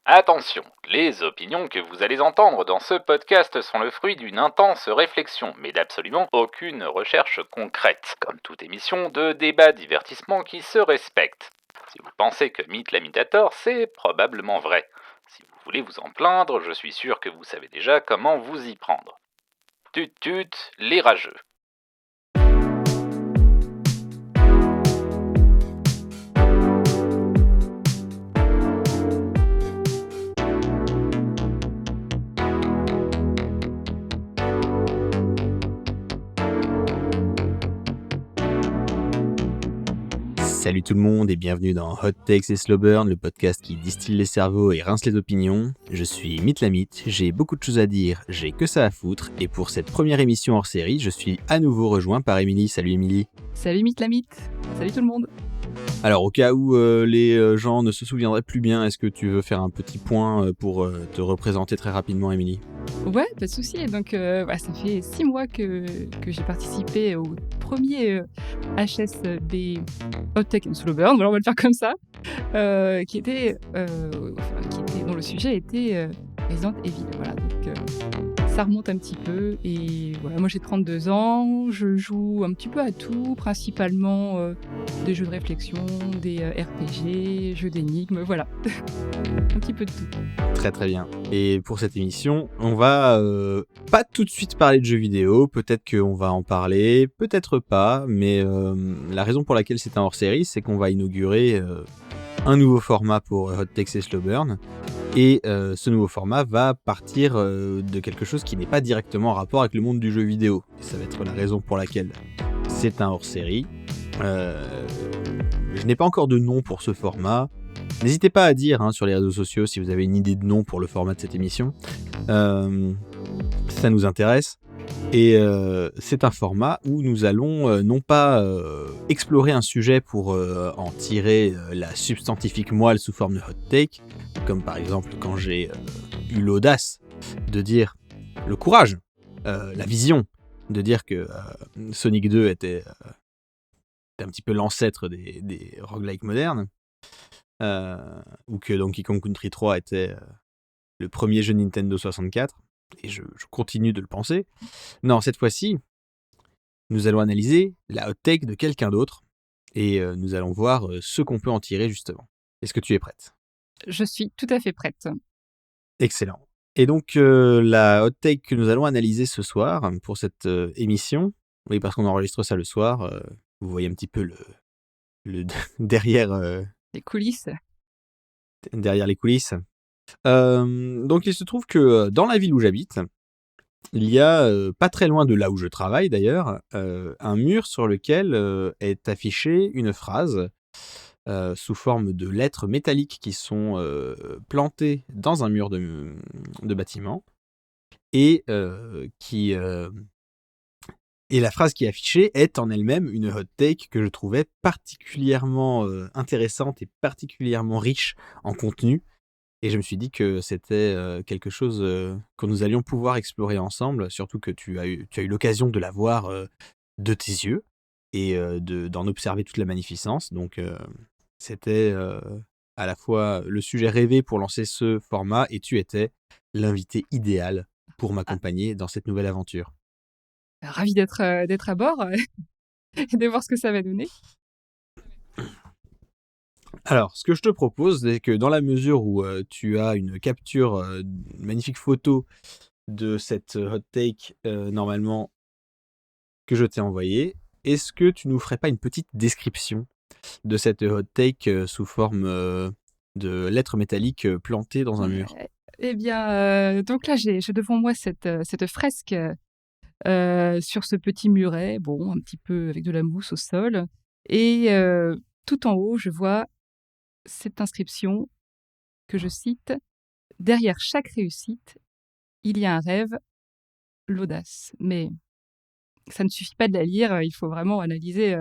Attention, les opinions que vous allez entendre dans ce podcast sont le fruit d'une intense réflexion, mais d'absolument aucune recherche concrète, comme toute émission de débat divertissement qui se respecte. Si vous pensez que Mythe l'imitator, c'est probablement vrai. Si vous voulez vous en plaindre, je suis sûr que vous savez déjà comment vous y prendre. Tut tut, les rageux. Salut tout le monde et bienvenue dans Hot Takes et Slow Burn, le podcast qui distille les cerveaux et rince les opinions. Je suis Mythe la Mythe, j'ai beaucoup de choses à dire, j'ai que ça à foutre, et pour cette première émission hors série, je suis à nouveau rejoint par Émilie. Salut Émilie. Salut Mythe la Mythe. Salut tout le monde. Alors au cas où les gens ne se souviendraient plus bien, est-ce que tu veux faire un petit point pour te représenter très rapidement Émilie ? Ouais, pas de souci. Donc, ça fait 6 mois que j'ai participé au premier HSB Hot Take and Slow Burn, voilà, on va le faire comme ça, dont le sujet était Resident Evil. Voilà, donc ça remonte un petit peu. Et voilà, moi j'ai 32 ans, je joue un petit peu à tout, principalement des jeux de réflexion, des RPG, jeux d'énigmes, voilà. Un petit peu de tout. Très très bien. Et pour cette émission, on va pas tout de suite parler de jeux vidéo, peut-être qu'on va en parler, peut-être pas, mais la raison pour laquelle c'est un hors-série, c'est qu'on va inaugurer un nouveau format pour Hot Takes et Slow Burn, et ce nouveau format va partir de quelque chose qui n'est pas directement en rapport avec le monde du jeu vidéo. Et ça va être la raison pour laquelle c'est un hors-série. Je n'ai pas encore de nom pour ce format. N'hésitez pas à dire sur les réseaux sociaux si vous avez une idée de nom pour le format de cette émission. Ça nous intéresse. Et c'est un format où nous allons non pas explorer un sujet pour en tirer la substantifique moelle sous forme de hot take, comme par exemple quand j'ai eu l'audace de dire, le courage, la vision, de dire que Sonic 2 était un petit peu l'ancêtre des roguelikes modernes, ou que Donkey Kong Country 3 était le premier jeu Nintendo 64, et je continue de le penser. Non, cette fois-ci, nous allons analyser la hot take de quelqu'un d'autre, et nous allons voir ce qu'on peut en tirer justement. Est-ce que tu es prête ? Je suis tout à fait prête. Excellent. Et donc, la hot take que nous allons analyser ce soir, pour cette émission, oui, parce qu'on enregistre ça le soir, vous voyez un petit peu le derrière... Les coulisses. derrière les coulisses. Donc il se trouve que dans la ville où j'habite, il y a, pas très loin de là où je travaille d'ailleurs, un mur sur lequel est affichée une phrase sous forme de lettres métalliques qui sont plantées dans un mur de bâtiment, et et la phrase qui est affichée est en elle-même une hot take que je trouvais particulièrement intéressante et particulièrement riche en contenu. Et je me suis dit que c'était quelque chose que nous allions pouvoir explorer ensemble, surtout que tu as eu l'occasion de la voir de tes yeux et d'en observer toute la magnificence. Donc c'était à la fois le sujet rêvé pour lancer ce format, et tu étais l'invité idéal pour m'accompagner dans cette nouvelle aventure. Ravie d'être à bord et de voir ce que ça va donner. Alors, ce que je te propose, c'est que dans la mesure où tu as une capture, une magnifique photo de cette hot take, normalement, que je t'ai envoyée, est-ce que tu nous ferais pas une petite description de cette hot take sous forme de lettres métalliques plantées dans un mur ? Eh bien, donc là, j'ai devant moi cette fresque sur ce petit muret, bon, un petit peu avec de la mousse au sol. Et tout en haut, je vois cette inscription que je cite: « Derrière chaque réussite, il y a un rêve, l'audace ». Mais ça ne suffit pas de la lire, il faut vraiment analyser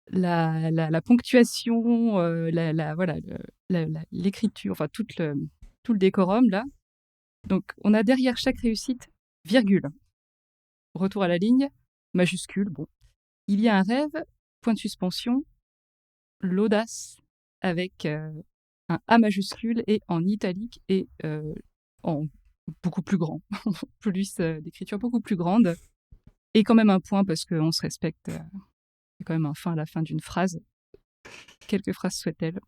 la ponctuation, l'écriture, enfin tout le décorum là. Donc on a derrière chaque réussite, virgule, retour à la ligne, majuscule, bon. Il y a un rêve, point de suspension, l'audace avec un A majuscule et en italique et en beaucoup plus grand, plus d'écriture beaucoup plus grande. Et quand même un point parce qu'on se respecte. Il y a quand même un fin à la fin d'une phrase. Quelques phrases soit-elle.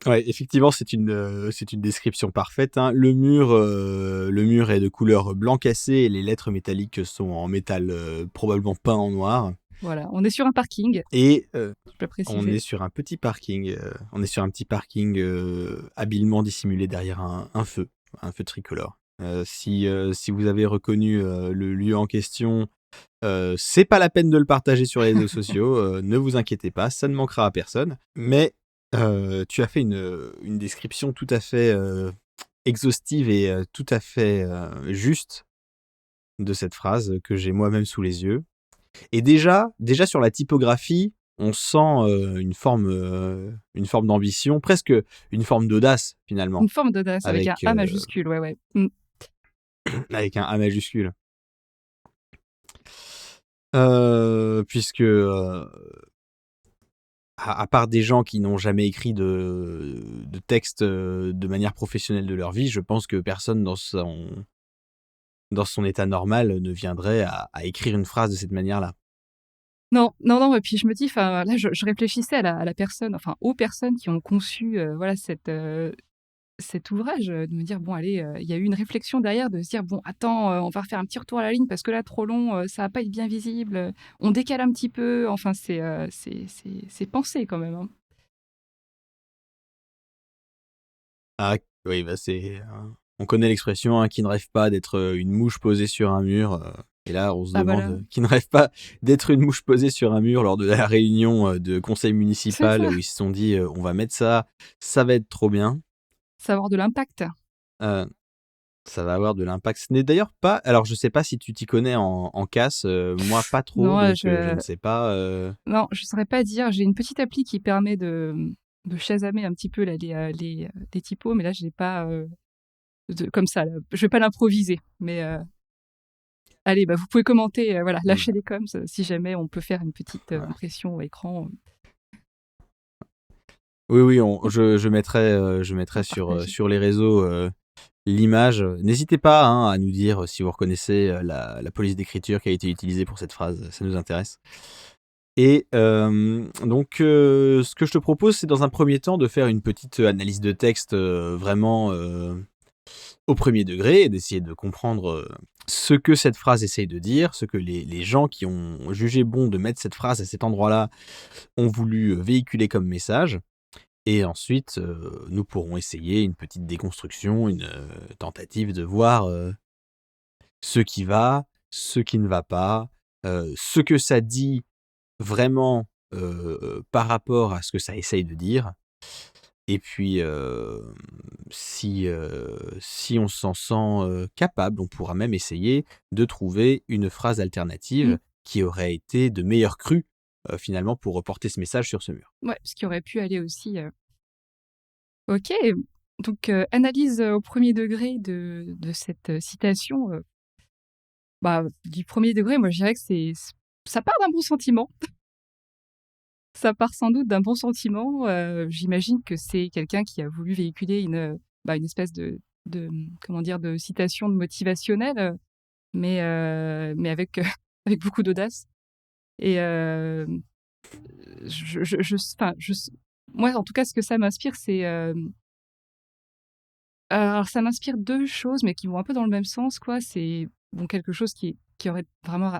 Ouais, effectivement, c'est une description parfaite, hein. Le mur est de couleur blanc cassé et les lettres métalliques sont en métal probablement peint en noir. Voilà, on est sur un parking, Et je peux on préciser. est sur un petit parking. On est sur un petit parking habilement dissimulé derrière un feu tricolore. Si vous avez reconnu le lieu en question, c'est pas la peine de le partager sur les réseaux sociaux. Ne vous inquiétez pas, ça ne manquera à personne. Mais tu as fait une description tout à fait exhaustive et tout à fait juste de cette phrase que j'ai moi-même sous les yeux. Et déjà sur la typographie, on sent une forme d'ambition, presque une forme d'audace finalement, Une forme d'audace avec un A avec majuscule, ouais. avec un A majuscule. Puisque à part des gens qui n'ont jamais écrit de texte de manière professionnelle de leur vie, je pense que personne dans son état normal ne viendrait à écrire une phrase de cette manière-là. Non, et puis je me dis, enfin, là, je réfléchissais à la personne, enfin, aux personnes qui ont conçu, voilà, cet ouvrage, de me dire: «Bon allez, il y a eu une réflexion derrière de se dire: "Bon attends, on va refaire un petit retour à la ligne parce que là trop long, ça va pas être bien visible, on décale un petit peu." Enfin c'est pensé quand même, hein. Ah oui, bah on connaît l'expression, hein, qui ne rêve pas d'être une mouche posée sur un mur. Et là, on se Bah demande voilà, qui ne rêve pas d'être une mouche posée sur un mur lors de la réunion de conseil c'est municipal ça, où ils se sont dit on va mettre ça, ça va être trop bien. ça va avoir de l'impact. Euh, Ça va avoir de l'impact. Ce n'est d'ailleurs pas. Alors, je sais pas si tu t'y connais en casse. Moi, pas trop, Non, donc je ne sais pas. non, je saurais pas dire. J'ai une petite appli qui permet de chasamer un petit peu là les typos, mais là je l'ai pas, comme ça là. Je vais pas l'improviser, mais allez, bah, vous pouvez commenter, voilà, lâcher Bah, les coms si jamais on peut faire une petite impression au écran oui, oui, je mettrai à sur, partager. sur les réseaux l'image. N'hésitez pas, hein, à nous dire si vous reconnaissez la police d'écriture qui a été utilisée pour cette phrase. Ça nous intéresse. Et donc, ce que je te propose, c'est dans un premier temps de faire une petite analyse de texte vraiment au premier degré et d'essayer de comprendre ce que cette phrase essaye de dire, ce que les gens qui ont jugé bon de mettre cette phrase à cet endroit-là ont voulu véhiculer comme message. Et ensuite, nous pourrons essayer une petite déconstruction, une tentative de voir ce qui va, ce qui ne va pas, ce que ça dit vraiment par rapport à ce que ça essaye de dire. Et puis, si on s'en sent capable, on pourra même essayer de trouver une phrase Mmh. alternative qui aurait été de meilleure crue, finalement, pour reporter ce message sur ce mur. Ouais, ce qui aurait pu aller aussi, OK, donc analyse, au premier degré de cette, citation, bah, du premier degré, moi je dirais que ça part d'un bon sentiment. Ça part sans doute d'un bon sentiment, j'imagine que c'est quelqu'un qui a voulu véhiculer une espèce comment dire? De citation motivationnelle, mais avec, avec beaucoup d'audace et enfin, moi, en tout cas, ce que ça m'inspire, c'est, alors ça m'inspire 2 choses, mais qui vont un peu dans le même sens, quoi. C'est, bon, quelque chose qui aurait vraiment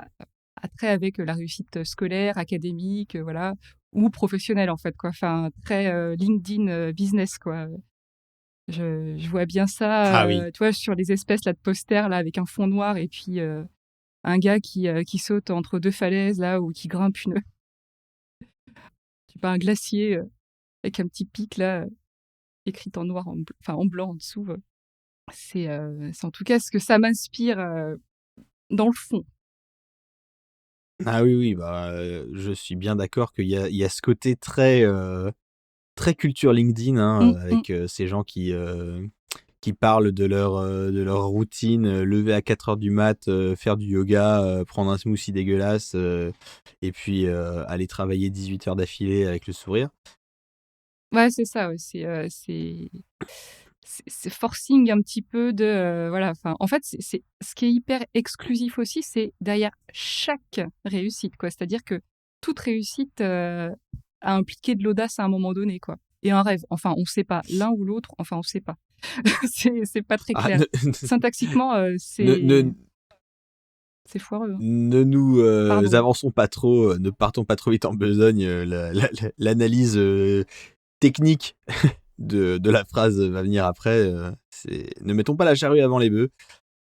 trait avec la réussite scolaire, académique, voilà, ou professionnelle, en fait, quoi. Enfin, très, LinkedIn, business, quoi. Je vois bien ça, Ah oui. tu vois, sur les espèces là de posters là avec un fond noir et puis, un gars qui saute entre 2 falaises là ou qui grimpe je sais pas, un glacier, avec un petit pic là, écrit en noir enfin en blanc en dessous, c'est en tout cas ce que ça m'inspire, dans le fond. Ah oui, oui, bah, je suis bien d'accord qu'il y a ce côté très culture LinkedIn, hein, Mmh mh. avec ces gens qui parlent de leur routine, lever à 4 heures du mat, faire du yoga, prendre un smoothie dégueulasse, et puis aller travailler 18 heures d'affilée avec le sourire. Ouais, c'est ça, ouais, c'est forcing un petit peu de, voilà, enfin, en fait, c'est ce qui est hyper exclusif aussi, c'est derrière chaque réussite, quoi. C'est-à-dire que toute réussite, a impliqué de l'audace à un moment donné, quoi et un rêve. Enfin, on sait pas, l'un ou l'autre, enfin, on sait pas. C'est pas très Ah, clair. Syntaxiquement, ne, ne, c'est foireux, hein. ne nous Pardon. avançons pas trop, ne partons pas trop vite en besogne. L'analyse technique de la phrase va venir après. Ne mettons pas la charrue avant les bœufs.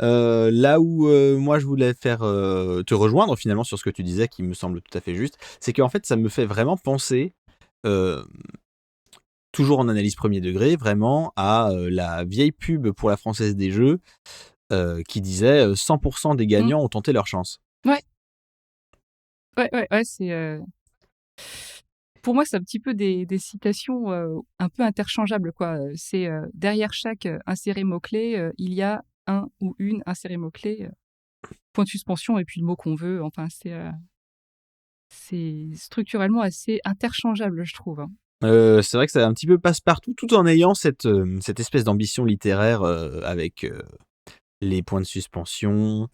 Là où moi je voulais faire te rejoindre finalement sur ce que tu disais qui me semble tout à fait juste, c'est qu'en fait ça me fait vraiment penser, euh, toujours en analyse premier degré, vraiment à la vieille pub pour la Française des Jeux qui disait 100% des Mmh. gagnants ont tenté leur chance. Ouais, ouais, pour moi, c'est un petit peu des citations, un peu interchangeables, quoi. C'est, derrière chaque, inséré mot-clé, il y a un ou une inséré mot-clé, point de suspension et puis le mot qu'on veut. Enfin, c'est structurellement assez interchangeable, je trouve, hein. C'est vrai que c'est un petit peu passe-partout tout en ayant cette espèce d'ambition littéraire avec les points de suspension,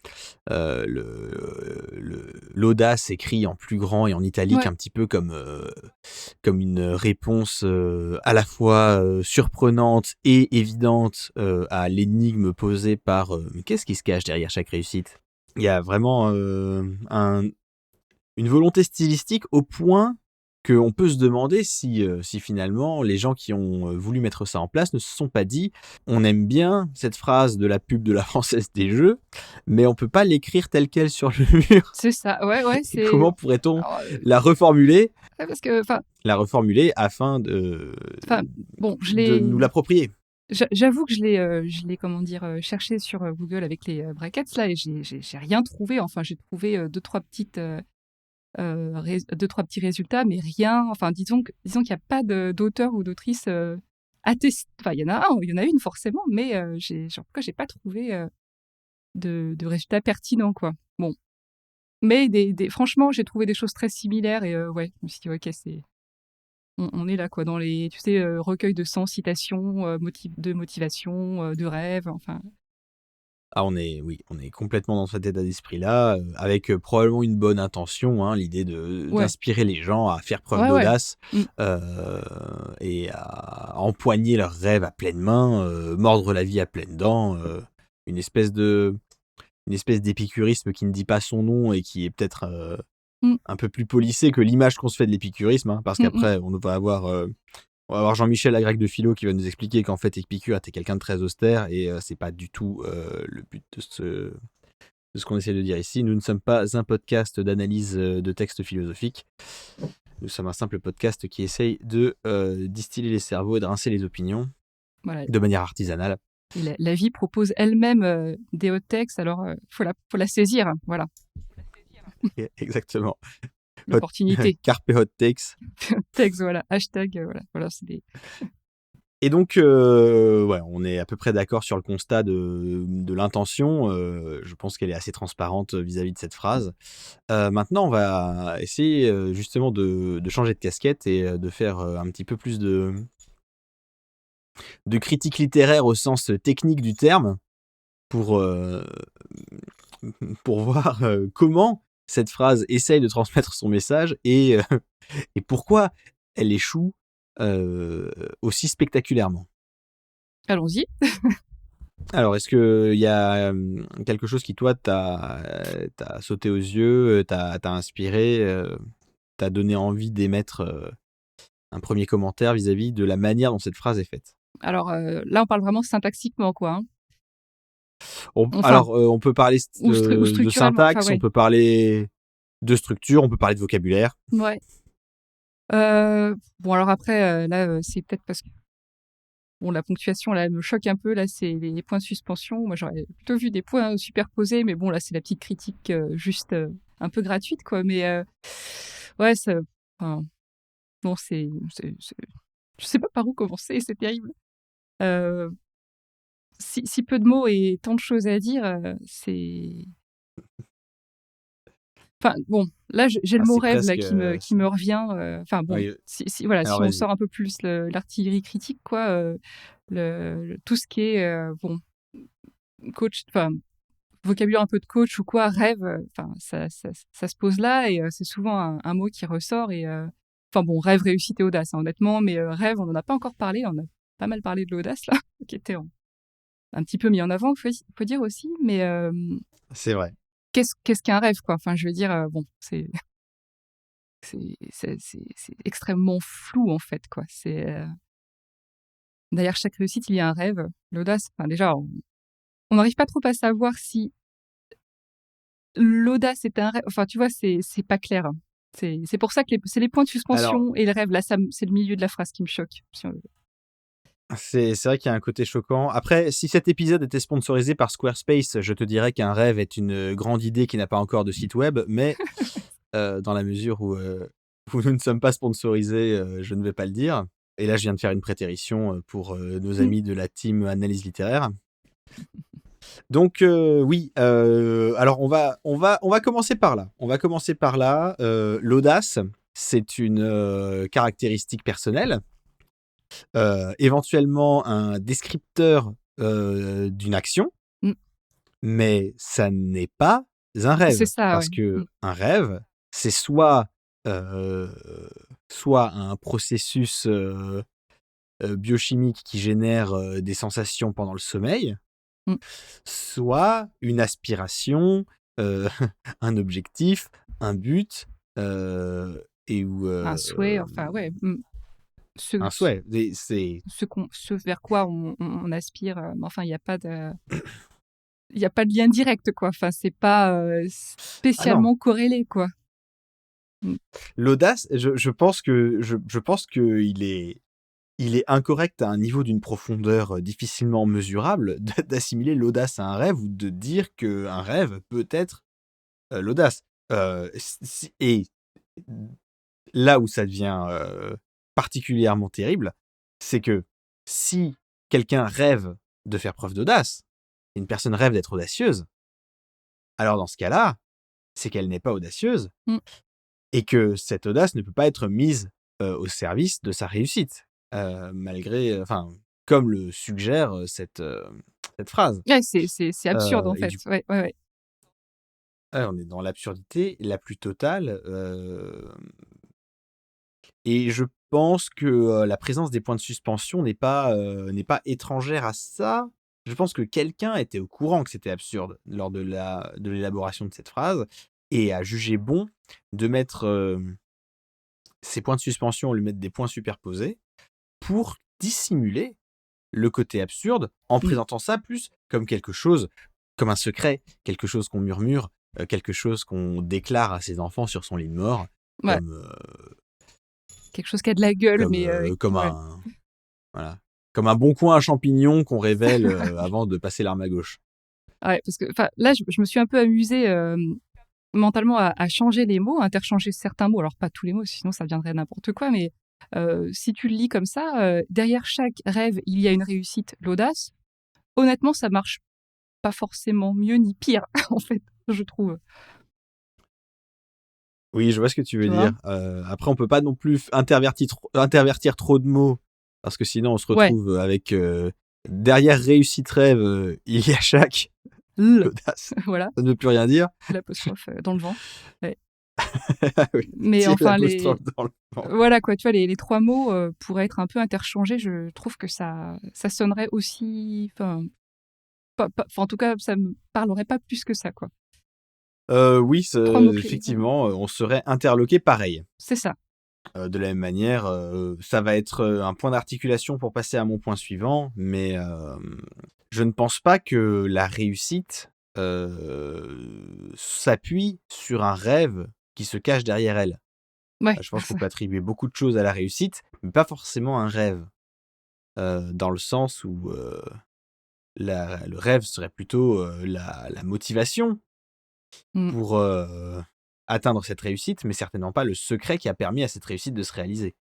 l'audace écrit en plus grand et en italique, Ouais, un petit peu comme une réponse à la fois surprenante et évidente à l'énigme posée par mais qu'est-ce qui se cache derrière chaque réussite. Il y a vraiment une volonté stylistique au point qu'on peut se demander si finalement les gens qui ont voulu mettre ça en place ne se sont pas dit on aime bien cette phrase de la pub de la Française des Jeux, mais on peut pas l'écrire telle quelle sur le mur. c'est ça. Ouais, Et c'est comment pourrait-on alors, la reformuler, ouais, parce que afin enfin, bon, de nous l'approprier. j'avoue que comment dire, cherché sur, Google avec les, brackets là et j'ai rien trouvé. Enfin, j'ai trouvé, 2-3 petites, 2-3 petits résultats, mais rien. Enfin, disons qu'il n'y a pas d'auteur ou d'autrice attesté. Enfin, il y en a une forcément, mais en tout cas, j'ai pas trouvé de résultats pertinents, quoi. Bon, mais franchement, j'ai trouvé des choses très similaires et ouais, je me suis dit, ok, on est là, quoi, dans les, tu sais, recueils de 100 citations de motivation, de rêve, enfin. Ah, on est complètement dans cet état d'esprit-là, avec probablement une bonne intention, hein, l'idée Ouais, d'inspirer les gens à faire preuve ouais, ouais. d'audace Mm. et à empoigner leurs rêves à pleine main, mordre la vie à pleines dents, une espèce de, une espèce d'épicurisme qui ne dit pas son nom et qui est peut-être Mm. un peu plus policé que l'image qu'on se fait de l'épicurisme, hein, parce Mm, mm. qu'après on va avoir Jean-Michel Lagrec de Philo qui va nous expliquer qu'en fait Épicure était quelqu'un de très austère et c'est pas du tout le but de ce qu'on essaie de dire ici. Nous ne sommes pas un podcast d'analyse de textes philosophiques. Nous sommes un simple podcast qui essaye de distiller les cerveaux et de rincer les opinions Voilà. de manière artisanale. Et la vie propose elle-même des hot textes, alors faut la saisir, hein, voilà, Exactement. l'opportunité. Carpe hot takes. Texte, voilà, hashtag, voilà, c'est des. Et donc, ouais, on est à peu près d'accord sur le constat de l'intention. Je pense qu'elle est assez transparente vis-à-vis de cette phrase. Maintenant, on va essayer justement de changer de casquette et de faire un petit peu plus de critique littéraire au sens technique du terme pour, pour voir comment cette phrase essaye de transmettre son message et pourquoi elle échoue aussi spectaculairement. Allons-y. Alors, est-ce qu'il y a quelque chose qui, toi, t'a sauté aux yeux, t'a inspiré, t'a donné envie d'émettre un premier commentaire vis-à-vis de la manière dont cette phrase est faite? Alors là, on parle vraiment syntaxiquement, quoi, hein. Enfin, Alors, on peut parler ou de structurellement, enfin, syntaxe, on ouais. peut parler de structure, on peut parler de vocabulaire. Ouais. Bon, alors après, là, c'est peut-être parce que bon, la ponctuation, là, elle me choque un peu. Là, c'est les points de suspension. Moi, j'aurais plutôt vu des points superposés, mais bon, là, c'est la petite critique juste un peu gratuite, quoi. Mais ouais, enfin, bon, je sais pas par où commencer, c'est terrible. Euh, si peu de mots et tant de choses à dire, c'est Enfin, bon, là, j'ai le Ah, mot c'est rêve là presque. qui me revient. Enfin bon, Oui, voilà, alors si on vas-y. sort un peu plus l'artillerie critique, quoi, tout ce qui est bon, coach, enfin vocabulaire un peu de coach ou quoi, rêve, enfin ça se pose là et c'est souvent un mot qui ressort et enfin bon, rêve, réussite et audace, hein, honnêtement, mais rêve, on n'en a pas encore parlé, on a pas mal parlé de l'audace là, qui était un petit peu mis en avant, faut dire aussi, mais C'est vrai. qu'est-ce qu'un rêve, quoi? Enfin, je veux dire, bon, c'est extrêmement flou en fait, quoi. Derrière chaque réussite, il y a un rêve. L'audace, enfin déjà, on n'arrive pas trop à savoir si l'audace est un rêve. Enfin, tu vois, c'est pas clair, hein. C'est pour ça que c'est les points de Alors, suspension et le rêve. Là, c'est le milieu de la phrase qui me choque. c'est vrai qu'il y a un côté choquant. Après, si cet épisode était sponsorisé par Squarespace, je te dirais qu'un rêve est une grande idée qui n'a pas encore de site web, mais dans la mesure où nous ne sommes pas sponsorisés, je ne vais pas le dire. Et là, je viens de faire une prétérition pour nos Mm. amis de la team analyse littéraire. Donc oui, alors on va commencer par là. On va commencer par là. L'audace, c'est une caractéristique personnelle, éventuellement un descripteur d'une action, Mm. mais ça n'est pas un C'est rêve ça, ouais. parce que Mm. un rêve, c'est euh, soit un processus biochimique qui génère des sensations pendant le sommeil, Mm. soit une aspiration, euh, un objectif, un but, et ou Un souhait, enfin, ouais. Mm. Ce, un ce, souhait. C'est ce vers quoi on aspire. Mais enfin, il y a pas de lien direct, quoi. Enfin, c'est pas ah non. spécialement corrélé, quoi. Mm. L'audace, je pense que il est incorrect à un niveau d'une profondeur difficilement mesurable d'assimiler l'audace à un rêve ou de dire que un rêve peut être l'audace. Et là où ça devient particulièrement terrible, c'est que si quelqu'un rêve de faire preuve d'audace, une personne rêve d'être audacieuse, alors dans ce cas-là, c'est qu'elle n'est pas audacieuse Mm. et que cette audace ne peut pas être mise au service de sa réussite, malgré, enfin, comme le suggère cette phrase. Ouais, c'est absurde, en Et fait. du Ouais, ouais, ouais. ouais, on est dans l'absurdité la plus totale. Et je pense que la présence des points de suspension n'est pas étrangère à ça. Je pense que quelqu'un était au courant que c'était absurde lors de l'élaboration de cette phrase et a jugé bon de mettre ces points de suspension, lui mettre des points superposés pour dissimuler le côté absurde en Mm. présentant ça plus comme quelque chose, comme un secret, quelque chose qu'on murmure, quelque chose qu'on déclare à ses enfants sur son lit de mort, Ouais, comme quelque chose qui a de la gueule, mais comme ouais. voilà, comme un bon coin à champignons qu'on révèle avant de passer l'arme à gauche. Ouais, parce que enfin, là, je me suis un peu amusée mentalement à changer les mots, à interchanger certains mots. Alors, pas tous les mots, sinon ça deviendrait n'importe quoi, mais si tu le lis comme ça, derrière chaque rêve, il y a une réussite, l'audace. Honnêtement, ça marche pas forcément mieux ni pire, en fait, je trouve. Oui, je vois ce que tu veux Tu vois? dire. Après, on peut pas non plus intervertir trop de mots parce que sinon on se Ouais. retrouve avec derrière réussite rêve, il y a chaque l'audace. Voilà, Ça ne veut plus rien dire. l'apostrophe dans le vent. Ouais. Oui, Mais tiens enfin, l'apostrophe dans le vent. voilà quoi, tu vois, les trois mots pourraient être un peu interchangés. Je trouve que ça sonnerait aussi. Enfin, en tout cas, ça me parlerait pas plus que ça, quoi. Oui, Trois mots-clés. effectivement, on serait interloqué pareil. C'est ça. De la même manière, ça va être un point d'articulation pour passer à mon point suivant, mais je ne pense pas que la réussite s'appuie sur un rêve qui se cache derrière elle. Ouais. Je pense qu'on peut attribuer beaucoup de choses à la réussite, mais pas forcément un rêve, dans le sens où le rêve serait plutôt la motivation Mm. pour atteindre cette réussite, mais certainement pas le secret qui a permis à cette réussite de se réaliser.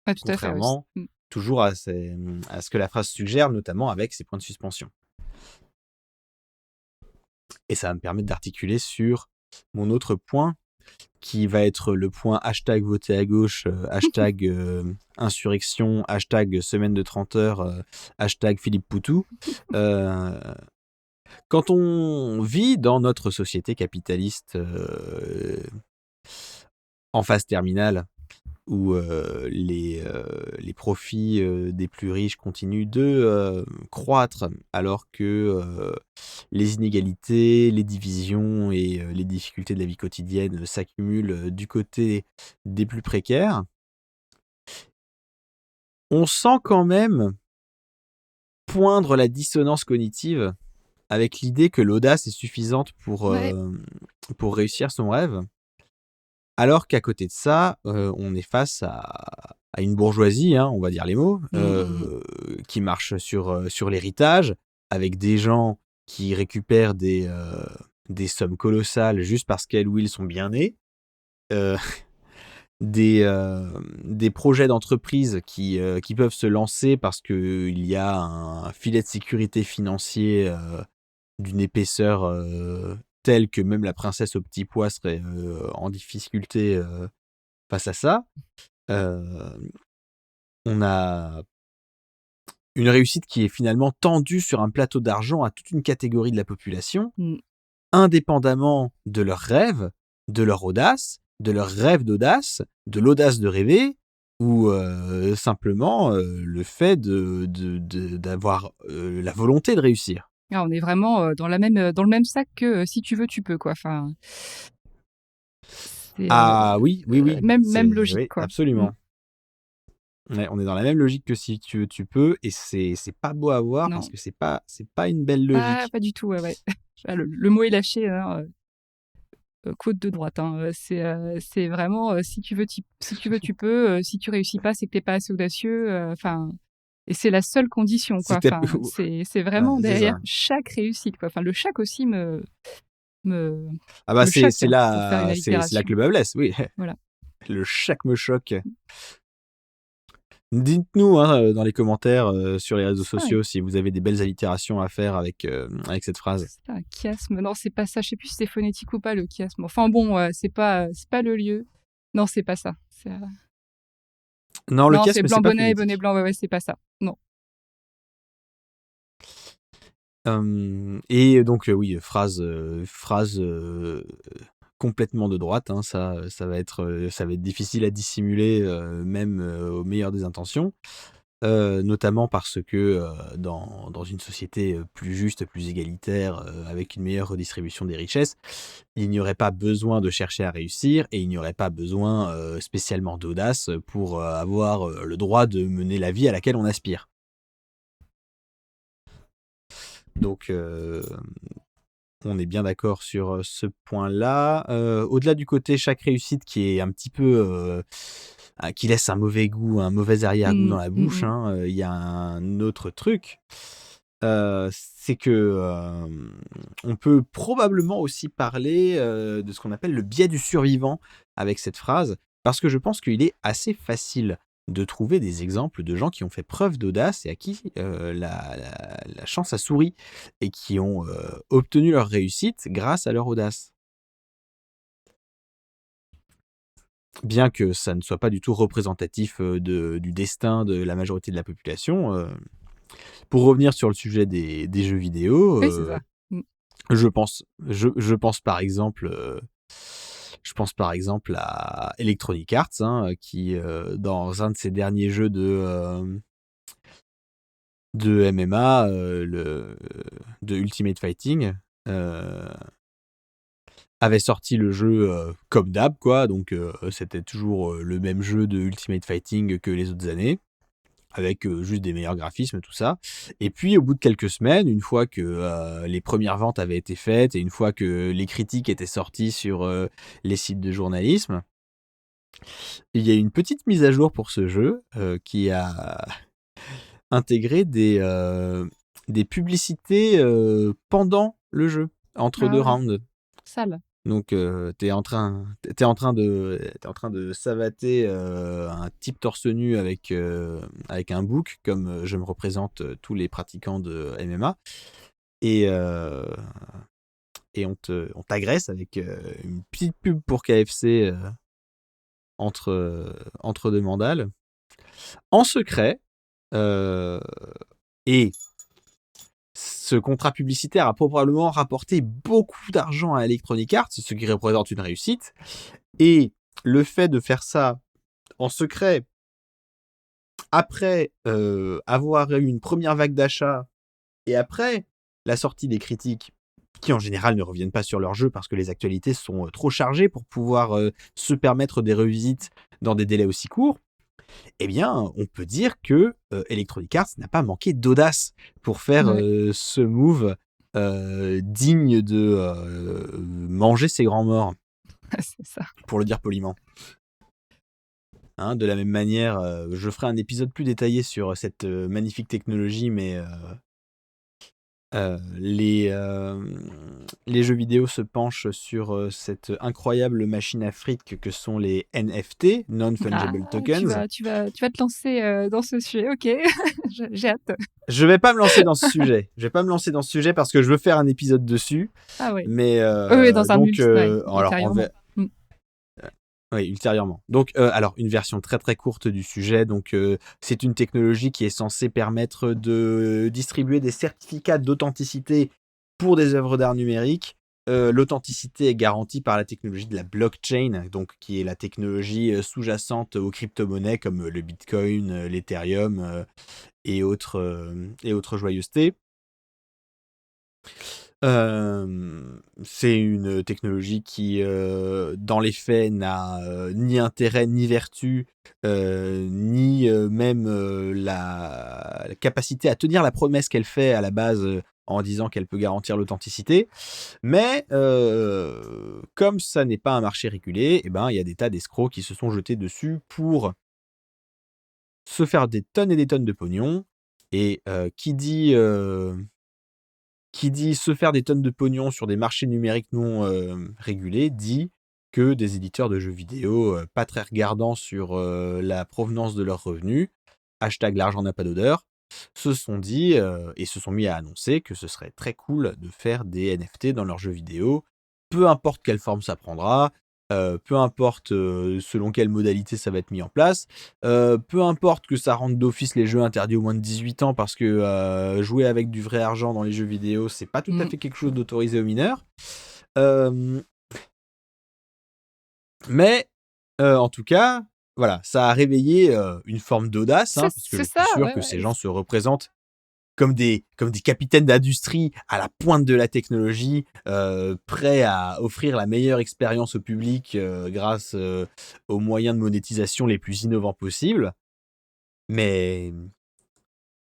Ouais, tout à fait. Ouais. Contrairement Mm. toujours à ce que la phrase suggère, notamment avec ses points de suspension. Et ça va me permettre d'articuler sur mon autre point, qui va être le point hashtag voter à gauche, hashtag insurrection, hashtag semaine de 30 heures, hashtag Philippe Poutou. Quand on vit dans notre société capitaliste en phase terminale, où les profits des plus riches continuent de croître, alors que les inégalités, les divisions et les difficultés de la vie quotidienne s'accumulent du côté des plus précaires, on sent quand même poindre la dissonance cognitive avec l'idée que l'audace est suffisante Ouais. pour réussir son rêve. Alors qu'à côté de ça, on est face à une bourgeoisie, hein, on va dire les mots, qui marche sur l'héritage, avec des gens qui récupèrent des sommes colossales juste parce qu'elles ou ils sont bien nés, euh, des projets d'entreprise qui peuvent se lancer parce qu'il y a un filet de sécurité financier d'une épaisseur telle que même la princesse au petit pois serait en difficulté face à ça. On a une réussite qui est finalement tendue sur un plateau d'argent à toute une catégorie de la population, Mm. indépendamment de leurs rêves, de leur audace, de leur rêve d'audace, de l'audace de rêver, ou simplement le fait d'avoir la volonté de réussir. Ah, on est vraiment dans le même sac que si tu veux, tu peux, quoi. Enfin, c'est Ah oui, même logique, oui, quoi. absolument. Ouais, on est dans la même logique que si tu veux, tu peux, et c'est pas beau à voir parce Non, que c'est pas une belle logique. pas du tout, ouais. Ah, le mot est lâché, hein, côte de droite, hein. C'est vraiment si tu veux, tu peux. Si tu réussis pas, c'est que t'es pas assez audacieux. Enfin, et c'est la seule condition, quoi. Si t'es- Enfin, c'est Ouais, vraiment c'est derrière ça. chaque réussite, quoi. Enfin, le chaque aussi me Ah bah me choque, hein, pour faire une c'est là allitération. que le bas blesse, oui. Voilà. Le chaque me choque. Dites-nous dans les commentaires sur les réseaux C'est ça, sociaux si vous avez des belles allitérations à faire avec cette phrase. c'est un chiasme. Non, c'est pas ça. Je sais plus si c'est phonétique ou pas, le chiasme. Enfin bon, c'est pas le lieu. Non, c'est pas ça. Non, le Non, c'est chiasme, c'est blanc pas bonnet et bonnet phonétique. blanc. Ouais, c'est pas ça. Non. Et donc, oui, phrase complètement de droite, hein, ça va être difficile à dissimuler, même au meilleur des intentions. Notamment parce que dans une société plus juste, plus égalitaire, avec une meilleure redistribution des richesses, il n'y aurait pas besoin de chercher à réussir et il n'y aurait pas besoin spécialement d'audace pour avoir le droit de mener la vie à laquelle on aspire. Donc, on est bien d'accord sur ce point-là. Au-delà du côté chaque réussite qui est un petit peu qui laisse un mauvais goût, un mauvais arrière-goût dans la bouche, il y a un autre truc. C'est que on peut probablement aussi parler de ce qu'on appelle le biais du survivant avec cette phrase, parce que je pense qu'il est assez facile de trouver des exemples de gens qui ont fait preuve d'audace et à qui la chance a souri et qui ont obtenu leur réussite grâce à leur audace. Bien que ça ne soit pas du tout représentatif du destin de la majorité de la population. Pour revenir sur le sujet des jeux vidéo, Oui, c'est ça. Mm. je pense par exemple à Electronic Arts, hein, qui dans un de ses derniers jeux de MMA, de Ultimate Fighting, avait sorti le jeu comme d'hab, quoi. Donc c'était toujours le même jeu de Ultimate Fighting que les autres années, avec juste des meilleurs graphismes, tout ça. Et puis, au bout de quelques semaines, une fois que les premières ventes avaient été faites et une fois que les critiques étaient sorties sur les sites de journalisme, il y a eu une petite mise à jour pour ce jeu qui a intégré des publicités pendant le jeu, entre Ah deux ouais, rounds. sale. Donc, t'es en train de savater un type torse nu avec un bouc, comme je me représente tous les pratiquants de MMA. Et, et on t'agresse avec une petite pub pour KFC entre deux mandales. En secret, et ce contrat publicitaire a probablement rapporté beaucoup d'argent à Electronic Arts, ce qui représente une réussite. Et le fait de faire ça en secret, après avoir eu une première vague d'achats, et après la sortie des critiques, qui en général ne reviennent pas sur leur jeu parce que les actualités sont trop chargées pour pouvoir se permettre des revisites dans des délais aussi courts, eh bien, on peut dire que Electronic Arts n'a pas manqué d'audace pour faire Ouais. ce move digne de manger ses grands morts, C'est ça. pour le dire poliment. Hein, de la même manière, je ferai un épisode plus détaillé sur cette magnifique technologie, mais les jeux vidéo se penchent sur cette incroyable machine à fric que sont les NFT, Ah, Non-Fungible tu Tokens. vas, tu vas, tu vas te lancer dans ce sujet. Ok, j'ai hâte. Je vais pas me lancer dans ce sujet. Je vais pas me lancer dans ce sujet parce que je veux faire un épisode dessus. Ah ouais. Mais Oui, dans un donc, ouais, alors, ultérieurement. oui, ultérieurement. Donc, alors, une version très très courte du sujet. Donc, c'est une technologie qui est censée permettre de distribuer des certificats d'authenticité pour des œuvres d'art numérique. L'authenticité est garantie par la technologie de la blockchain, donc qui est la technologie sous-jacente aux crypto-monnaies comme le Bitcoin, l'Ethereum et autres joyeusetés. C'est une technologie qui, dans les faits, n'a ni intérêt, ni vertu, ni même la capacité à tenir la promesse qu'elle fait à la base en disant qu'elle peut garantir l'authenticité. Mais comme ça n'est pas un marché régulé, eh ben, il y a des tas d'escrocs qui se sont jetés dessus pour se faire des tonnes et des tonnes de pognon. Et qui dit se faire des tonnes de pognon sur des marchés numériques non régulés, dit que des éditeurs de jeux vidéo pas très regardants sur la provenance de leurs revenus, hashtag l'argent n'a pas d'odeur, se sont dit et se sont mis à annoncer que ce serait très cool de faire des NFT dans leurs jeux vidéo, peu importe quelle forme ça prendra, peu importe selon quelle modalité ça va être mis en place, peu importe que ça rende d'office les jeux interdits aux moins de 18 ans parce que jouer avec du vrai argent dans les jeux vidéo, c'est pas tout à fait quelque chose d'autorisé aux mineurs. Mais en tout cas, voilà, ça a réveillé une forme d'audace, hein, puisque C'est je ça, suis sûr ouais, que ouais. ces gens se représentent comme des capitaines d'industrie à la pointe de la technologie, prêts à offrir la meilleure expérience au public grâce aux moyens de monétisation les plus innovants possibles. Mais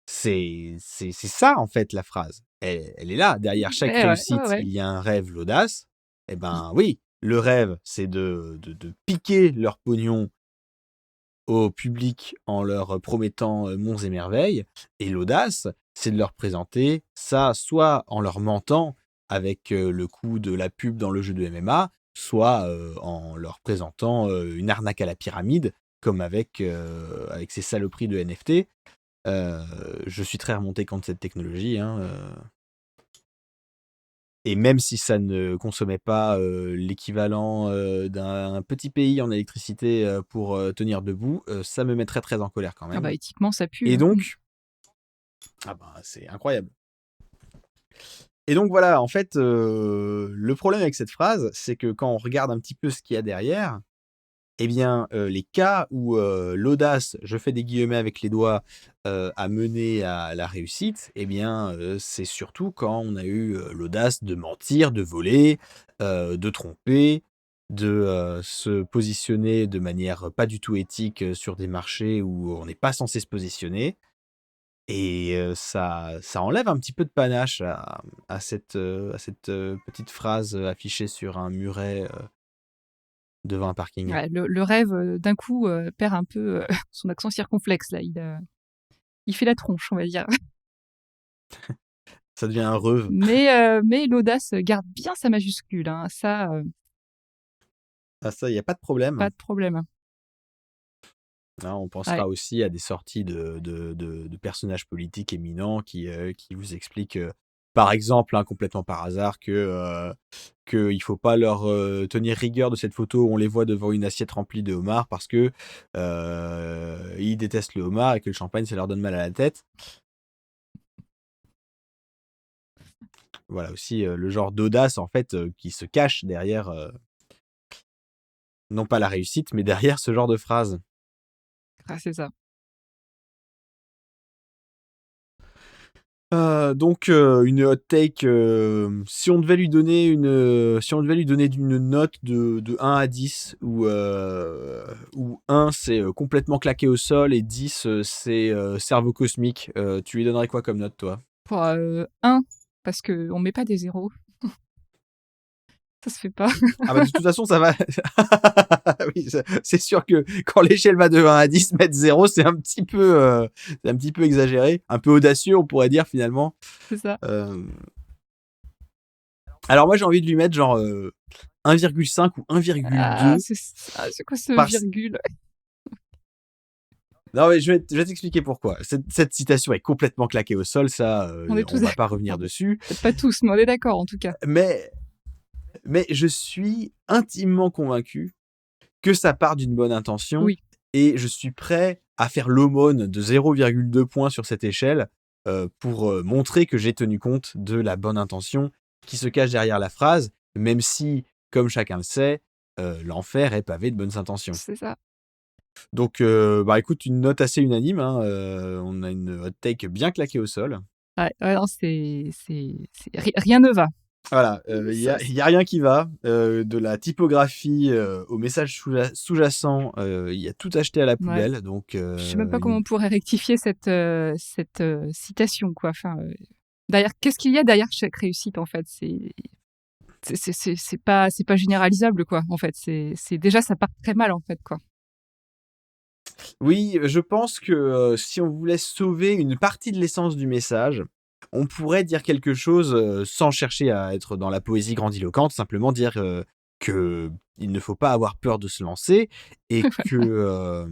c'est ça, en fait, la phrase. Elle est là. Derrière chaque Ouais, ouais, ouais, réussite, ouais. il y a un rêve, l'audace. Eh ben oui, le rêve, c'est de piquer leur pognon au public en leur promettant monts et merveilles. Et l'audace, c'est de leur présenter ça soit en leur mentant avec le coup de la pub dans le jeu de MMA, soit en leur présentant une arnaque à la pyramide, comme avec ces saloperies de NFT. Je suis très remonté contre cette technologie, hein, et même si ça ne consommait pas l'équivalent d'un petit pays en électricité pour tenir debout, ça me mettrait très en colère quand Ah bah même. éthiquement, ça pue. Et donc, ah bah, c'est incroyable. Et donc voilà, en fait, le problème avec cette phrase, c'est que quand on regarde un petit peu ce qu'il y a derrière, eh bien, les cas où l'audace, je fais des guillemets avec les doigts, a mené à la réussite, eh bien, c'est surtout quand on a eu l'audace de mentir, de voler, de tromper, de se positionner de manière pas du tout éthique sur des marchés où on n'est pas censé se positionner. Et ça enlève un petit peu de panache à cette petite phrase affichée sur un muret devant un parking. Ouais, le rêve, d'un coup, perd un peu son accent circonflexe, là. Il fait la tronche, on va dire. Ça devient un rêve. Mais l'audace garde bien sa majuscule, hein. Ça, Ah ça, il y a pas de problème. pas de problème. Hein, on Ouais. pensera aussi à des sorties de personnages politiques éminents qui vous expliquent Par exemple, hein, complètement par hasard, que il faut pas leur tenir rigueur de cette photo où on les voit devant une assiette remplie de homards parce que ils détestent le homard et que le champagne, ça leur donne mal à la tête. Voilà aussi le genre d'audace en fait qui se cache derrière, non pas la réussite, mais derrière ce genre de phrase. Ah, c'est ça. Donc une hot take, si on devait lui donner une note de 1 à 10 où 1 c'est complètement claqué au sol et 10 c'est cerveau cosmique, tu lui donnerais quoi comme note toi? Pour 1, parce qu'on met pas des zéros. Ça se fait pas. Ah bah de toute façon ça va. Oui, c'est sûr que quand l'échelle va de 1 à 10, mettre 0 c'est un petit peu exagéré, un peu audacieux on pourrait dire finalement. C'est ça. Alors moi j'ai envie de lui mettre genre 1,5 ou Ah, 1,2 c'est quoi ce par... virgule? Non mais je vais t'expliquer pourquoi. Cette citation est complètement claquée au sol, ça On est on tous va pas d'accord. revenir dessus. Peut-être pas tous, mais on est d'accord en tout cas. Mais je suis intimement convaincu que ça part d'une bonne intention Oui. et je suis prêt à faire l'aumône de 0,2 points sur cette échelle pour montrer que j'ai tenu compte de la bonne intention qui se cache derrière la phrase, même si, comme chacun le sait, l'enfer est pavé de bonnes intentions. C'est ça. Donc, bah écoute, une note assez unanime, hein, on a une hot take bien claquée au sol. Ouais, non, rien ne va. Voilà, il y Ça, a rien qui va. De la typographie au message sous-jacent, il y a tout acheté à la Ouais. poubelle. Donc, Je sais même pas comment on pourrait rectifier cette citation, quoi. Enfin, derrière, qu'est-ce qu'il y a derrière chaque réussite, en fait? C'est pas généralisable, quoi. En fait, c'est déjà ça part très mal, en fait, quoi. oui, je pense que si on voulait sauver une partie de l'essence du message, on pourrait dire quelque chose sans chercher à être dans la poésie grandiloquente, simplement dire que il ne faut pas avoir peur de se lancer et que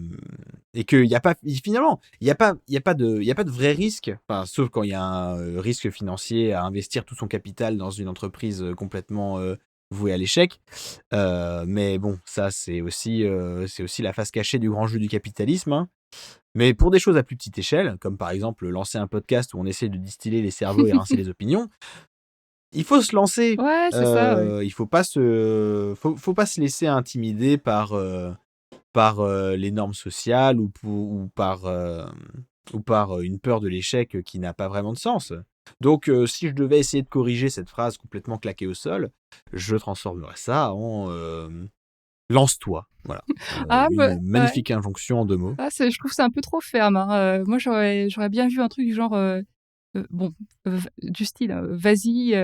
y a pas finalement il y a pas de vrai risque, enfin, sauf quand il y a un risque financier à investir tout son capital dans une entreprise complètement vouée à l'échec. Mais bon, ça c'est aussi la face cachée du grand jeu du capitalisme, hein. Mais pour des choses à plus petite échelle, comme par exemple lancer un podcast où on essaie de distiller les cerveaux et rincer les opinions, il faut se lancer. Ouais, c'est ça, ouais. Il faut pas se laisser intimider par les normes sociales ou par une peur de l'échec qui n'a pas vraiment de sens. Donc, si je devais essayer de corriger cette phrase complètement claquée au sol, je transformerais ça en lance-toi. Voilà. Ah, bah, Une magnifique injonction en 2 mots. ah, je trouve ça un peu trop ferme, hein. Moi, j'aurais bien vu un truc du genre, bon, du style, vas-y,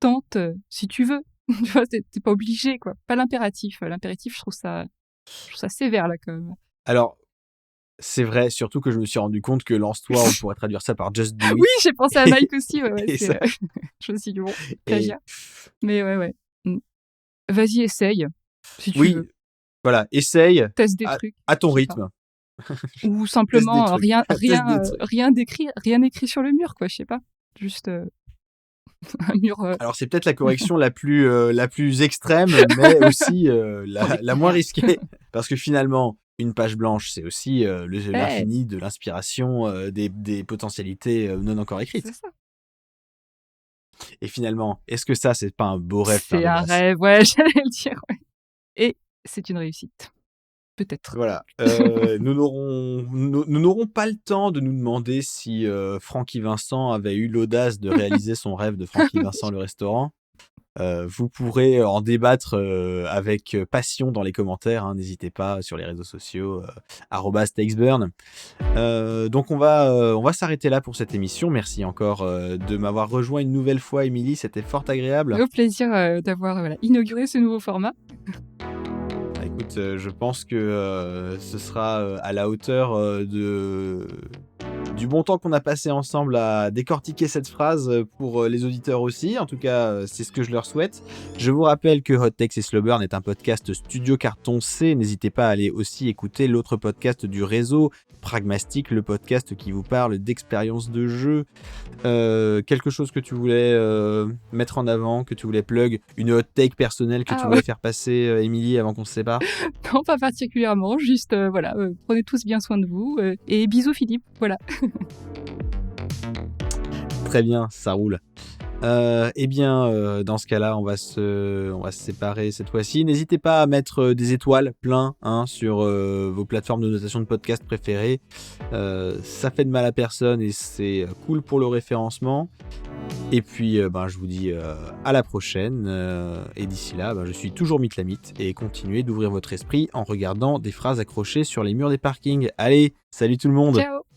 tente si tu veux. Tu vois, t'es pas obligé, quoi. Pas l'impératif. L'impératif, je trouve ça sévère, là, quand même. Alors, c'est vrai, surtout que je me suis rendu compte que lance-toi, on pourrait traduire ça par just do it. Oui, j'ai pensé à Nike aussi, ouais, Et ça- je me suis dit, bon, et- plagiat. Mais ouais. Vas-y, essaye, si tu oui, veux. voilà, essaye Teste des à, trucs. à ton Je sais pas. rythme. Ou Teste simplement des trucs. Teste des trucs. rien écrit sur le mur, quoi, je sais pas. Juste un mur. Alors c'est peut-être la correction la plus extrême, mais aussi la moins risquée, parce que finalement une page blanche c'est aussi l'infini de l'inspiration, des potentialités non encore écrites. C'est ça. Et finalement, est-ce que ça c'est pas un beau rêve par C'est un l'audace? rêve, ouais, j'allais le dire, ouais. Et c'est une réussite. Peut-être. Voilà. Nous n'aurons pas le temps de nous demander si Francky Vincent avait eu l'audace de réaliser son rêve de Francky Vincent le restaurant. Vous pourrez en débattre avec passion dans les commentaires, hein, n'hésitez pas sur les réseaux sociaux @takesburn. Donc on va s'arrêter là pour cette émission. Merci encore de m'avoir rejoint une nouvelle fois, Émilie, c'était fort agréable. Au plaisir d'avoir inauguré ce nouveau format. Bah, écoute, je pense que ce sera à la hauteur du du bon temps qu'on a passé ensemble à décortiquer cette phrase pour les auditeurs aussi. En tout cas, c'est ce que je leur souhaite. Je vous rappelle que Hot Takes et Slow Burn est un podcast Studio Carton C. N'hésitez pas à aller aussi écouter l'autre podcast du réseau, Pragmastic, le podcast qui vous parle d'expérience de jeu. Quelque chose que tu voulais mettre en avant, que tu voulais plug, une hot take personnelle que tu voulais faire passer, Émilie, avant qu'on se sépare? Non, pas particulièrement, juste voilà, prenez tous bien soin de vous et bisous Philippe, voilà. Très bien, ça roule. Eh bien, dans ce cas-là, on va se séparer cette fois-ci. N'hésitez pas à mettre des étoiles plein sur vos plateformes de notation de podcast préférées. Ça fait de mal à personne et c'est cool pour le référencement. Et puis, je vous dis à la prochaine. Et d'ici là, je suis toujours Mythamite et continuez d'ouvrir votre esprit en regardant des phrases accrochées sur les murs des parkings. Allez, salut tout le monde! Ciao!